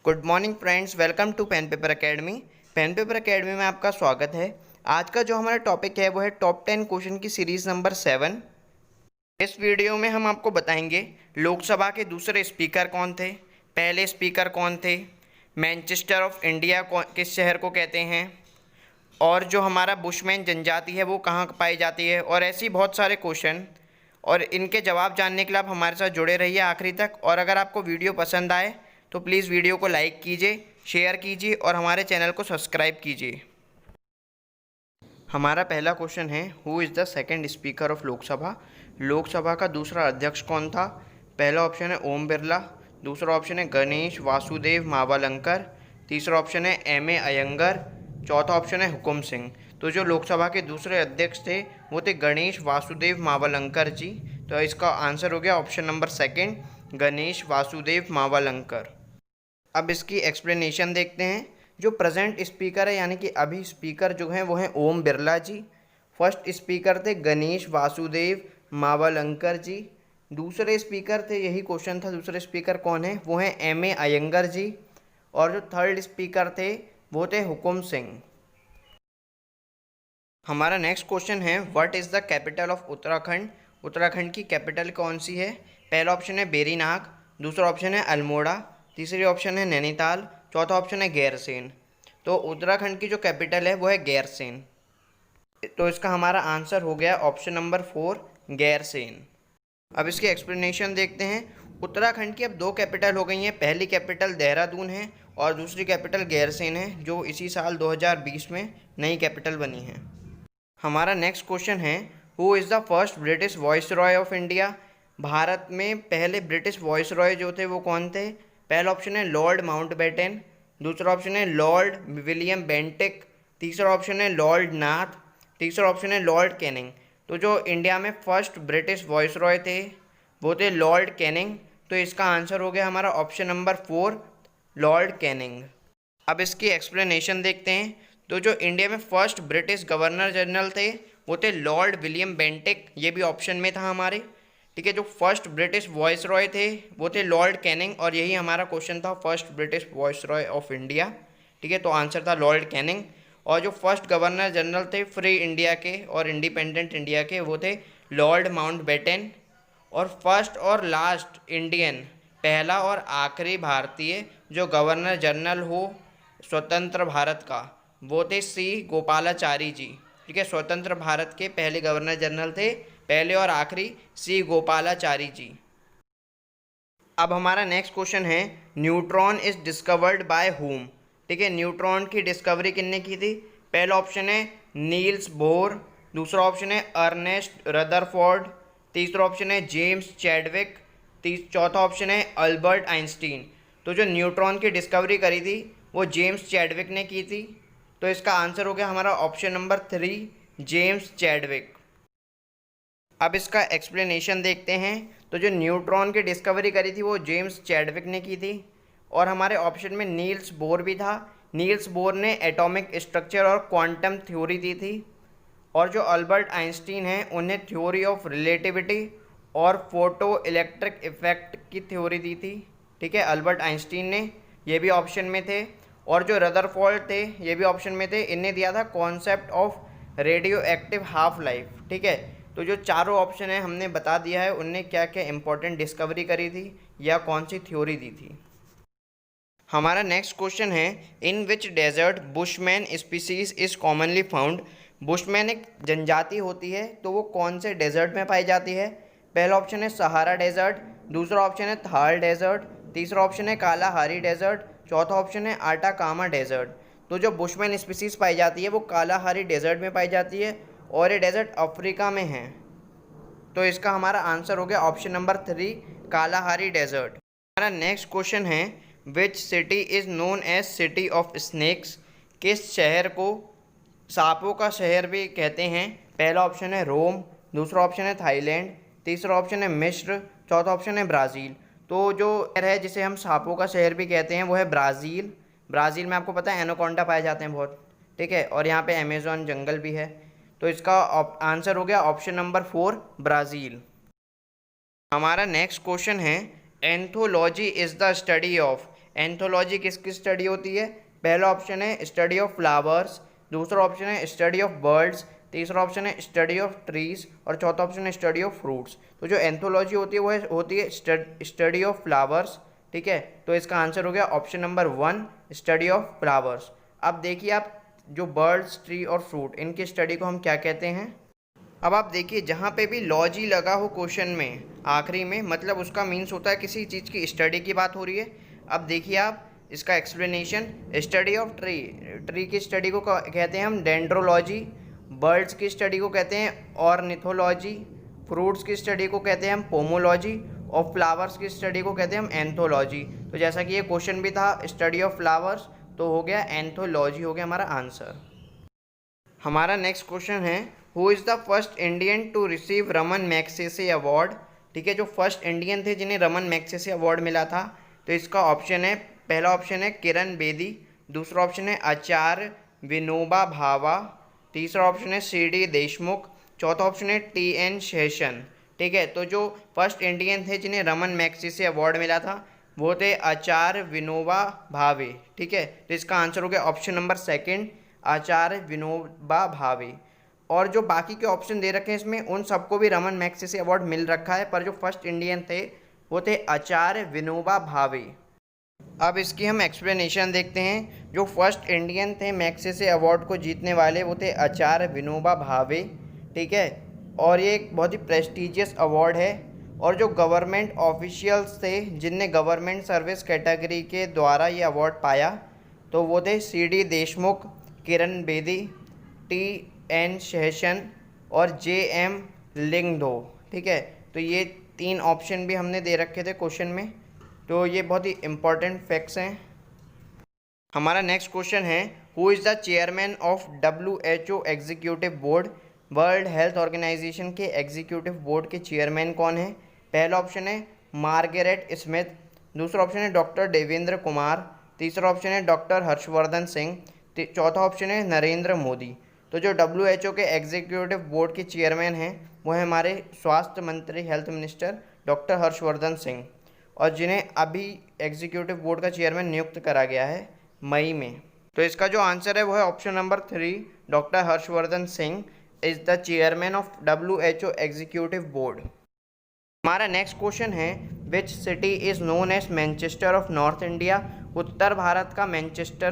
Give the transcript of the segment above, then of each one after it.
Good morning friends, welcome to pen paper academy. Pen paper academy में आपका स्वागत है। आज का जो हमारा टॉपिक है वो है टॉप 10 क्वेश्चन की सीरीज़ नंबर 7। इस वीडियो में हम आपको बताएंगे लोकसभा के दूसरे स्पीकर कौन थे, पहले स्पीकर कौन थे, मैनचेस्टर ऑफ इंडिया किस शहर को कहते हैं, और जो हमारा बुशमैन जनजाति है वो कहाँ पाई जाती है, और ऐसी बहुत सारे क्वेश्चन और इनके जवाब जानने के लिए आप हमारे साथ जुड़े रहिए आखिरी तक। और अगर आपको वीडियो पसंद आए तो प्लीज़ वीडियो को लाइक कीजिए, शेयर कीजिए और हमारे चैनल को सब्सक्राइब कीजिए। हमारा पहला क्वेश्चन है, who is the second speaker of Lok Sabha. Lok Sabha का दूसरा अध्यक्ष कौन था? पहला ऑप्शन है ओम बिरला, दूसरा ऑप्शन है गणेश वासुदेव मावलंकर, तीसरा ऑप्शन है M.A. अयंगर, चौथा ऑप्शन है हुकुम सिंह। तो जो लोकसभा के दूसरे अध्यक्ष थे वो थे गणेश वासुदेव मावलंकर जी। तो इसका आंसर हो गया option number second, Ganesh Vasudev Mavalankar. अब इसकी एक्सप्लेनेशन देखते हैं। जो प्रेजेंट स्पीकर है यानी कि अभी स्पीकर जो हैं वो हैं ओम बिरला जी। फर्स्ट स्पीकर थे गणेश वासुदेव मावलंकर जी। दूसरे स्पीकर थे, यही क्वेश्चन था, दूसरे स्पीकर कौन है, वो हैं M.A. अयंगर जी। और जो थर्ड स्पीकर थे वो थे हुकुम सिंह। हमारा नेक्स्ट क्वेश्चन है, what is the capital of Uttarakhand. Uttarakhand की कैपिटल कौन सी है? पहला ऑप्शन है बेरीनाग, दूसरा ऑप्शन है अल्मोड़ा, तीसरी ऑप्शन है नैनीताल, चौथा ऑप्शन है गैरसेन। तो उत्तराखंड की जो कैपिटल है वो है गैरसेन। तो इसका हमारा आंसर हो गया ऑप्शन नंबर 4, गैरसेन। अब इसकी एक्सप्लेनेशन देखते हैं। उत्तराखंड की अब दो कैपिटल हो गई हैं। पहली कैपिटल देहरादून है और दूसरी कैपिटल गैरसेन है, जो इसी साल 2020 में नई कैपिटल बनी है। हमारा नेक्स्ट क्वेश्चन है, who is the first British voice Roy of India. Bharat में पहले ब्रिटिश वॉइस रॉय जो थे वो कौन थे? पहला ऑप्शन है लॉर्ड माउंटबेटन, दूसरा ऑप्शन है लॉर्ड विलियम बेंटिक, तीसरा ऑप्शन है लॉर्ड नाथ, तीसरा ऑप्शन है लॉर्ड कैनिंग। तो जो इंडिया में फर्स्ट ब्रिटिश वॉइस रॉय थे वो थे लॉर्ड कैनिंग। तो इसका आंसर हो गया हमारा ऑप्शन नंबर 4, लॉर्ड कैनिंग। अब इसकी एक्सप्लेनेशन देखते हैं। तो जो इंडिया में फर्स्ट ब्रिटिश गवर्नर जनरल थे वो थे लॉर्ड विलियम बेंटिक, ये भी ऑप्शन में था हमारे। ठीक है, जो फर्स्ट ब्रिटिश वॉइस रॉय थे वो थे लॉर्ड कैनिंग, और यही हमारा क्वेश्चन था, first British voice Roy of India. ठीक है, तो आंसर था लॉर्ड कैनिंग। और जो फर्स्ट गवर्नर जनरल थे फ्री इंडिया के और इंडिपेंडेंट इंडिया के वो थे लॉर्ड माउंटबेटन। और फर्स्ट और लास्ट इंडियन, पहला और आखिरी भारतीय जो गवर्नर जनरल हो स्वतंत्र भारत का, वो थे C. गोपालाचारी जी। ठीक है, स्वतंत्र भारत के पहले गवर्नर जनरल थे, पहले और आखिरी C. गोपालाचारी जी। अब हमारा नेक्स्ट क्वेश्चन है, neutron is discovered by whom. ठीक है, न्यूट्रॉन की डिस्कवरी किसने की थी? पहला ऑप्शन है नील्स बोर, दूसरा ऑप्शन है अर्नेस्ट रदरफोर्ड, तीसरा ऑप्शन है जेम्स चैडविक, चौथा ऑप्शन है अल्बर्ट आइंस्टीन। तो जो न्यूट्रॉन की डिस्कवरी करी थी वो जेम्स चैडविक ने की थी। तो इसका आंसर हो गया हमारा ऑप्शन नंबर 3, जेम्स चैडविक। अब इसका एक्सप्लेनेशन देखते हैं। तो जो न्यूट्रॉन की डिस्कवरी करी थी वो जेम्स चैडविक ने की थी, और हमारे ऑप्शन में नील्स बोर भी था। नील्स बोर ने एटॉमिक स्ट्रक्चर और क्वांटम थ्योरी दी थी। और जो अल्बर्ट आइंस्टीन हैं उन्हें थ्योरी ऑफ रिलेटिविटी और फोटो इलेक्ट्रिक इफेक्ट की थ्योरी दी थी। ठीक है, अल्बर्ट आइंस्टीन ने, ये भी ऑप्शन में थे। और जो रदरफोर्ड थे ये भी ऑप्शन में थे, इन्हें दिया था concept of radio active half life. ठीक है, तो जो चारों ऑप्शन है हमने बता दिया है उनने क्या क्या इंपॉर्टेंट डिस्कवरी करी थी या कौन सी थ्योरी दी थी। हमारा नेक्स्ट क्वेश्चन है, in which desert Bushman species is commonly found. Bushman एक जनजाति होती है, तो वो कौन से डेजर्ट में पाई जाती है? पहला ऑप्शन है सहारा डेजर्ट, दूसरा ऑप्शन है थार डेजर्ट, तीसरा ऑप्शन है कालाहारी डेजर्ट, चौथा ऑप्शन है आटाकामा डेजर्ट। तो जो बुशमैन स्पीसीज पाई जाती है वो कालाहारी डेजर्ट में पाई जाती है, और ये डेजर्ट अफ्रीका में है। तो इसका हमारा आंसर हो गया ऑप्शन नंबर 3, कालाहारी डेजर्ट। हमारा नेक्स्ट क्वेश्चन है, which city is known as city of snakes. किस शहर को सांपों का शहर भी कहते हैं? पहला ऑप्शन है रोम, दूसरा ऑप्शन है थाईलैंड, तीसरा ऑप्शन है मिस्र, चौथा ऑप्शन है ब्राज़ील। तो जो शहर है जिसे हम सांपों का शहर भी कहते हैं वो है ब्राज़ील। ब्राज़ील में आपको पता है एनाकोंडा पाए जाते हैं बहुत। ठीक है, और यहाँ पे अमेज़न जंगल भी है। तो इसका आंसर हो गया ऑप्शन नंबर 4, ब्राज़ील। हमारा नेक्स्ट क्वेश्चन है, anthology is the study of. Anthology किसकी स्टडी होती है? पहला ऑप्शन है स्टडी ऑफ फ्लावर्स, दूसरा ऑप्शन है स्टडी ऑफ बर्ड्स, तीसरा ऑप्शन है स्टडी ऑफ ट्रीज और चौथा ऑप्शन है स्टडी ऑफ फ्रूट्स। तो जो एंथोलॉजी होती है वो होती है स्टडी ऑफ फ्लावर्स, ठीक है। तो इसका आंसर हो गया option number 1 study of flowers. अब देखिए आप, जो बर्ड्स, ट्री और फ्रूट, इनकी स्टडी को हम क्या कहते हैं? अब आप देखिए, जहाँ पे भी लॉजी लगा हो क्वेश्चन में आखिरी में, मतलब उसका मीन्स होता है किसी चीज़ की स्टडी की बात हो रही है। अब देखिए आप इसका explanation, study of tree, tree की स्टडी को कहते हैं हम डेंड्रोलॉजी, बर्ड्स की स्टडी को कहते हैं ऑर्निथोलॉजी, फ्रूट्स की स्टडी को कहते हैं हम पोमोलॉजी और फ्लावर्स की स्टडी को कहते हैं हम एंथोलॉजी। तो जैसा कि ये क्वेश्चन भी था स्टडी ऑफ फ्लावर्स, तो हो गया एंथोलॉजी हो गया हमारा आंसर। हमारा नेक्स्ट क्वेश्चन है who is the first Indian to receive Raman Magsaysay award. ठीक है, जो फर्स्ट इंडियन थे जिन्हें रमन मैग्सेसे अवार्ड मिला था, तो इसका ऑप्शन है, पहला ऑप्शन है किरण बेदी, दूसरा ऑप्शन है आचार्य विनोबा भावा, तीसरा ऑप्शन है CD देशमुख, चौथा ऑप्शन है TN शेषन। ठीक है, तो जो फर्स्ट इंडियन थे जिन्हें रमन मैग्सेसे अवार्ड मिला था वो थे आचार्य विनोबा भावे। ठीक है, तो इसका आंसर हो गया ऑप्शन नंबर 2 आचार्य विनोबा भावे। और जो बाकी के ऑप्शन दे रखे हैं इसमें, उन सबको भी रमन मैग्सेसे अवार्ड मिल रखा है, पर जो फर्स्ट इंडियन थे वो थे आचार्य विनोबा भावे। अब इसकी हम एक्सप्लेनेशन देखते हैं। जो फर्स्ट इंडियन थे मैग्सेसे अवार्ड को जीतने वाले वो थे आचार्य विनोबा भावे। ठीक है, और ये एक बहुत ही प्रेस्टिजियस अवार्ड है। और जो गवर्नमेंट ऑफिशियल्स थे जिनने गवर्नमेंट सर्विस कैटेगरी के द्वारा ये अवार्ड पाया, तो वो थे CD देशमुख, किरण बेदी, TN शेषन और JM लिंगदो। ठीक है, तो ये 3 ऑप्शन भी हमने दे रखे थे क्वेश्चन में, तो ये बहुत ही इम्पोर्टेंट फैक्ट्स हैं। हमारा नेक्स्ट क्वेश्चन है who is the chairman of WHO executive board. World health organization के एग्जीक्यूटिव बोर्ड के चेयरमैन कौन है? पहला ऑप्शन है मार्गरेट स्मिथ, दूसरा ऑप्शन है डॉक्टर देवेंद्र कुमार, तीसरा ऑप्शन है डॉक्टर हर्षवर्धन सिंह, चौथा ऑप्शन है नरेंद्र मोदी। तो जो WHO के एग्जीक्यूटिव बोर्ड के चेयरमैन हैं वो है हमारे स्वास्थ्य मंत्री, health minister doctor Harshvardhan Singh, और जिन्हें अभी एग्जीक्यूटिव बोर्ड का चेयरमैन नियुक्त करा गया है मई में। तो इसका जो आंसर है वो है option number 3 doctor Harshvardhan Singh is the chairman of WHO executive board. हमारा नेक्स्ट क्वेश्चन है which city is known as Manchester of North India. उत्तर भारत का मैनचेस्टर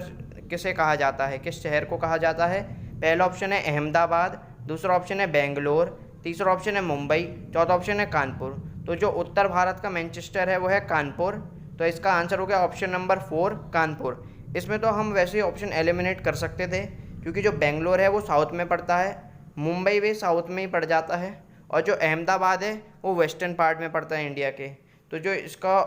किसे कहा जाता है, किस शहर को कहा जाता है? पहला ऑप्शन है अहमदाबाद, दूसरा ऑप्शन है बेंगलोर, तीसरा ऑप्शन है मुंबई, चौथा ऑप्शन है कानपुर। तो जो उत्तर भारत का मैनचेस्टर है वो है कानपुर। तो इसका आंसर हो गया ऑप्शन नंबर 4 कानपुर। इसमें तो हम वैसे ही ऑप्शन एलिमिनेट कर सकते थे, क्योंकि जो बेंगलोर है वो साउथ में पड़ता है, मुंबई भी साउथ में ही पड़ जाता है, और जो अहमदाबाद है वो वेस्टर्न पार्ट में पड़ता है इंडिया के। तो जो इसका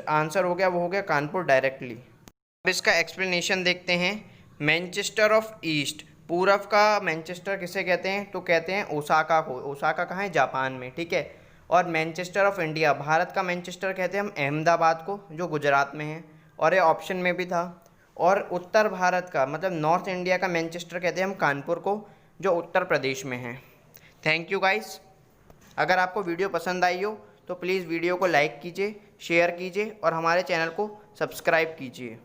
आंसर हो गया वो हो गया कानपुर डायरेक्टली। अब इसका एक्सप्लेनेशन देखते हैं। मैनचेस्टर ऑफ ईस्ट, पूरब का मैनचेस्टर किसे कहते हैं? तो कहते हैं ओसाका को। ओसाका कहाँ है? जापान में। ठीक है, और मैनचेस्टर ऑफ इंडिया, भारत का मैनचेस्टर कहते हैं हम अहमदाबाद को, जो गुजरात में है, और ये ऑप्शन में भी था। और उत्तर भारत का मतलब नॉर्थ इंडिया का मैनचेस्टर कहते हैं हम कानपुर को, जो उत्तर प्रदेश में है। Thank you guys. अगर आपको वीडियो पसंद आई हो तो प्लीज़ वीडियो को लाइक कीजिए, शेयर कीजिए और हमारे चैनल को सब्सक्राइब कीजिए।